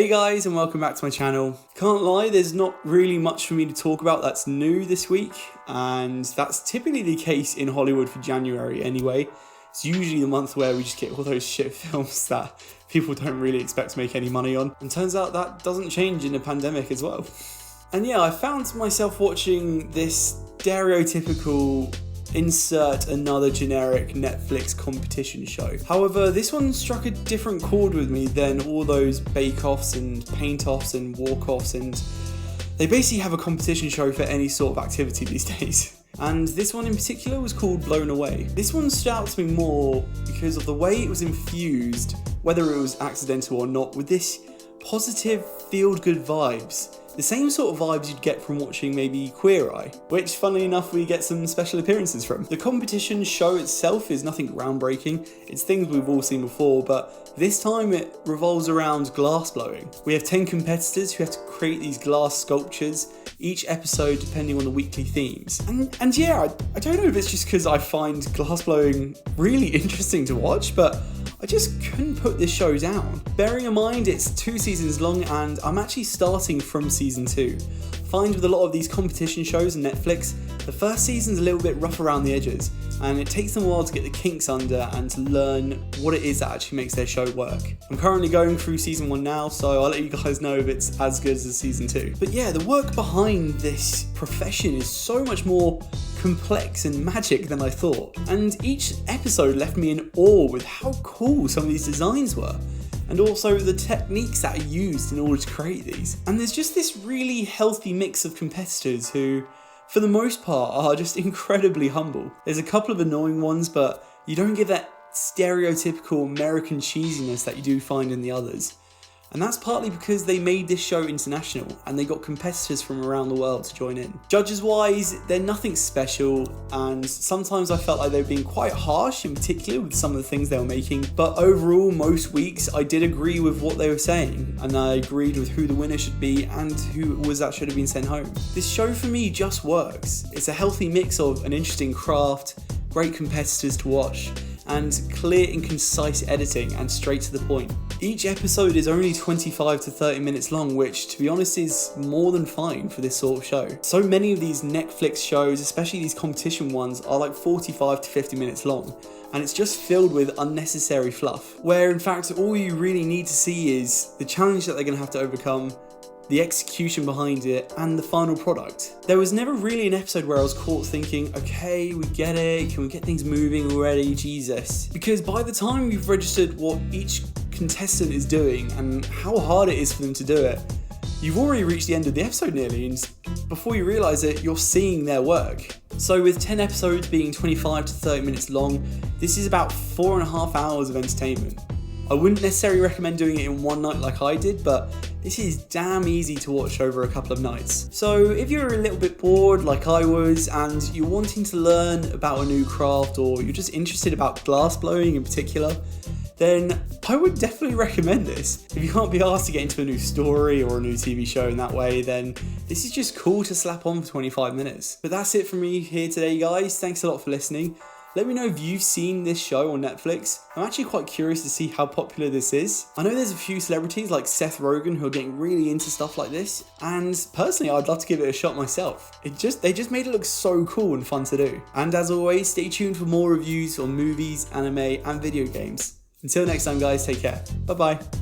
Hey guys, and welcome back to my channel. Can't lie, there's not really much for me to talk about that's new this week, and that's typically the case in Hollywood for January anyway. It's usually the month where we just get all those shit films that people don't really expect to make any money on, and turns out that doesn't change in a pandemic as well. And yeah, I found myself watching this stereotypical insert another generic Netflix competition show. However, this one struck a different chord with me than all those bake-offs and paint-offs and walk-offs, and they basically have a competition show for any sort of activity these days. And this one in particular was called Blown Away. This one stood out to me more because of the way it was infused, whether it was accidental or not, with this positive, feel-good vibes. The same sort of vibes you'd get from watching maybe Queer Eye, which funnily enough we get some special appearances from. The competition show itself is nothing groundbreaking, it's things we've all seen before, but this time it revolves around glass blowing. We have 10 competitors who have to create these glass sculptures, each episode depending on the weekly themes. And yeah, I don't know if it's just because I find glass blowing really interesting to watch, but I just couldn't put this show down. Bearing in mind it's 2 seasons long and I'm actually starting from season 2. Find with a lot of these competition shows on Netflix, the first season's a little bit rough around the edges and it takes them a while to get the kinks under and to learn what it is that actually makes their show work. I'm currently going through season 1 now, so I'll let you guys know if it's as good as season 2. But yeah, the work behind this profession is so much more complex and magic than I thought. And each episode left me in awe with how cool some of these designs were, and also the techniques that are used in order to create these. And there's just this really healthy mix of competitors who, for the most part, are just incredibly humble. There's a couple of annoying ones, but you don't get that stereotypical American cheesiness that you do find in the others. And that's partly because they made this show international and they got competitors from around the world to join in. Judges wise, they're nothing special, and sometimes I felt like they were being quite harsh, in particular with some of the things they were making, but overall most weeks I did agree with what they were saying, and I agreed with who the winner should be and who it was that should have been sent home. This show for me just works. It's a healthy mix of an interesting craft, great competitors to watch, and clear and concise editing and straight to the point. Each episode is only 25 to 30 minutes long, which to be honest is more than fine for this sort of show. So many of these Netflix shows, especially these competition ones, are like 45 to 50 minutes long, and it's just filled with unnecessary fluff, where in fact all you really need to see is the challenge that they're going to have to overcome, the execution behind it, and the final product. There was never really an episode where I was caught thinking, okay, we get it, can we get things moving already, Jesus? Because by the time you've registered what each contestant is doing and how hard it is for them to do it, you've already reached the end of the episode nearly, and before you realise it, you're seeing their work. So with 10 episodes being 25 to 30 minutes long, this is about 4.5 hours of entertainment. I wouldn't necessarily recommend doing it in one night like I did, but this is damn easy to watch over a couple of nights. So if you're a little bit bored like I was and you're wanting to learn about a new craft, or you're just interested about glass blowing in particular, then I would definitely recommend this. If you can't be asked to get into a new story or a new TV show in that way, then this is just cool to slap on for 25 minutes. But that's it from me here today, guys. Thanks a lot for listening. Let me know if you've seen this show on Netflix. I'm actually quite curious to see how popular this is. I know there's a few celebrities like Seth Rogen who are getting really into stuff like this, and personally I'd love to give it a shot myself. They just made it look so cool and fun to do. And as always, stay tuned for more reviews on movies, anime and video games. Until next time guys, take care. Bye bye.